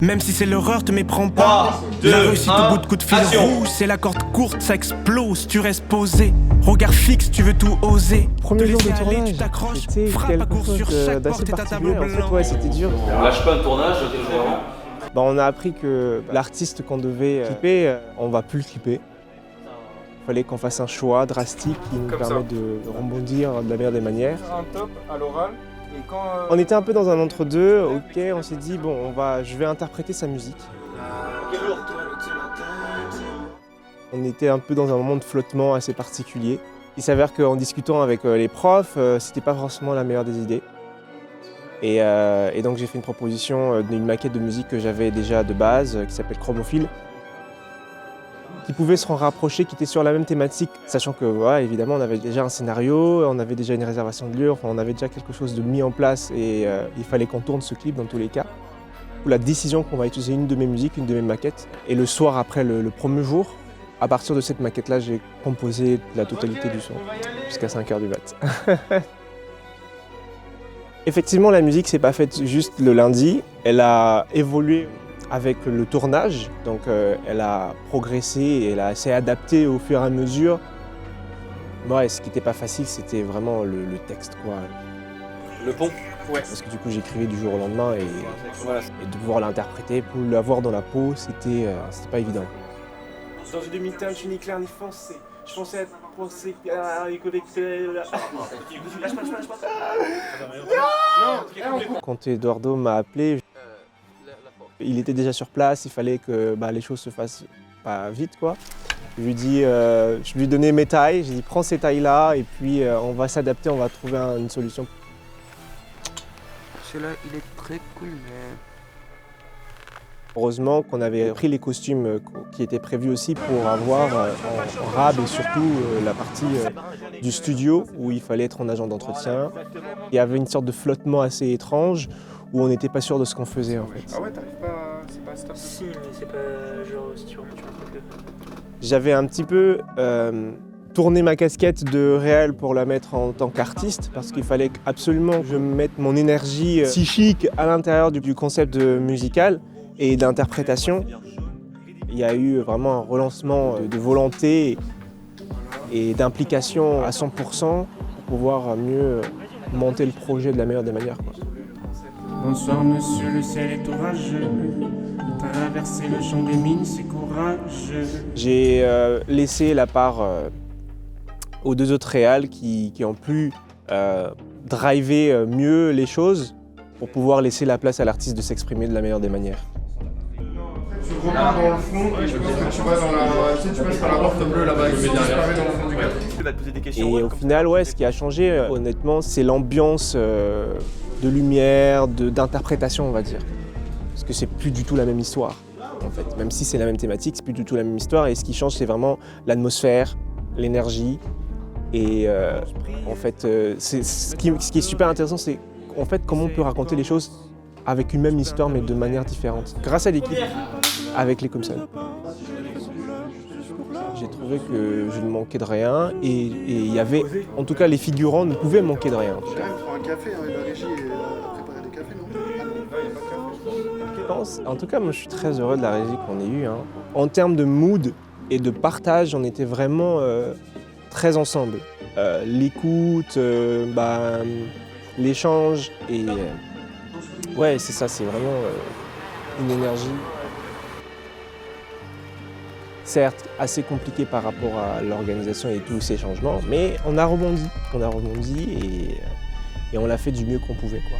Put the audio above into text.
Même si c'est l'horreur, te méprends pas. 3, 2, La réussite 1, au bout de coups de fil action. rouge, c'est la corde courte, ça explose. Tu restes posé, regard fixe, tu veux tout oser. Premier Te jour de laisser aller, tournage, tu t'accroches, c'était frappe à quelque court chose sur chaque d'assez porte et ta table particulier. En fait, blanche. ouais, c'était dur. On lâche pas le tournage, vraiment. On a appris que l'artiste qu'on devait clipper, on va plus le clipper. Il fallait qu'on fasse un choix drastique qui nous permet de rebondir de la meilleure des manières. Un top à l'oral. Et quand, On était un peu dans un entre-deux, ok, on s'est dit bon, je vais interpréter sa musique. On était un peu dans un moment de flottement assez particulier. Il s'avère qu'en discutant avec les profs, c'était pas forcément la meilleure des idées. Et donc j'ai fait une proposition d'une maquette de musique que j'avais déjà de base, qui s'appelle Chromophile, qui pouvait se rapprocher, qui était sur la même thématique, sachant que, voilà, évidemment, on avait déjà un scénario, on avait déjà une réservation de lieu, enfin, on avait déjà quelque chose de mis en place et il fallait qu'on tourne ce clip dans tous les cas. La décision qu'on va utiliser une de mes musiques, une de mes maquettes, et le soir après le premier jour, à partir de cette maquette-là, j'ai composé la totalité du son, jusqu'à 5h du mat. Effectivement, la musique s'est pas faite juste le lundi, elle a évolué avec le tournage, donc elle a progressé et elle s'est adaptée au fur et à mesure. Ouais, ce qui n'était pas facile, c'était vraiment le texte, quoi. Le pont. Ouais. Parce que du coup, j'écrivais du jour au lendemain Voilà. et de pouvoir l'interpréter, pour l'avoir dans la peau, c'était pas évident. Dans une demi-teinte, je suis ni clair ni foncé. Je pensais être pensé à y connecter. Quand Eduardo m'a appelé, il était déjà sur place, il fallait que les choses se fassent pas vite, quoi. Je lui ai donné mes tailles, j'ai dit prends ces tailles-là et puis on va s'adapter, on va trouver une solution. Celui-là, il est très cool, mais... Heureusement qu'on avait pris les costumes qui étaient prévus aussi pour avoir en rab et surtout la partie du studio où il fallait être en agent d'entretien. Il y avait une sorte de flottement assez étrange où on n'était pas sûr de ce qu'on faisait en fait. Ah ouais, t'arrives pas, c'est pas stop. Si, mais c'est pas genre si tu remontes un truc. J'avais un petit peu tourné ma casquette de réel pour la mettre en tant qu'artiste parce qu'il fallait absolument que je mette mon énergie psychique à l'intérieur du concept musical et d'interprétation. Il y a eu vraiment un relancement de volonté et d'implication à 100% pour pouvoir mieux monter le projet de la meilleure des manières, quoi. Bonsoir monsieur, le ciel est orageux. Traverser le champ des mines, c'est courageux. J'ai laissé la part aux deux autres réals qui ont pu driver mieux les choses pour pouvoir laisser la place à l'artiste de s'exprimer de la meilleure des manières. Tu repars dans le fond et je pense que tu vas dans la... Tu passes par la porte bleue là-bas, tu disparais dans le fond du cadre. Et au final, ouais, ce qui a changé, honnêtement, c'est l'ambiance de lumière, d'interprétation, on va dire. Parce que c'est plus du tout la même histoire, en fait. Même si c'est la même thématique, c'est plus du tout la même histoire. Et ce qui change, c'est vraiment l'atmosphère, l'énergie. Et en fait, ce qui est super intéressant, c'est en fait comment on peut raconter les choses avec une même histoire, mais de manière différente. Grâce à l'équipe, avec les Comson. J'ai trouvé que je ne manquais de rien et il y avait, en tout cas les figurants ne pouvaient manquer de rien. En tout cas. Pour un café, la régie a préparé des cafés, non? Je pense, en tout cas, moi je suis très heureux de la régie qu'on ait eue. Hein. En termes de mood et de partage, on était vraiment très ensemble. L'écoute, l'échange et ouais, c'est ça, c'est vraiment une énergie. Certes, assez compliqué par rapport à l'organisation et tous ces changements, mais on a rebondi et on l'a fait du mieux qu'on pouvait, quoi.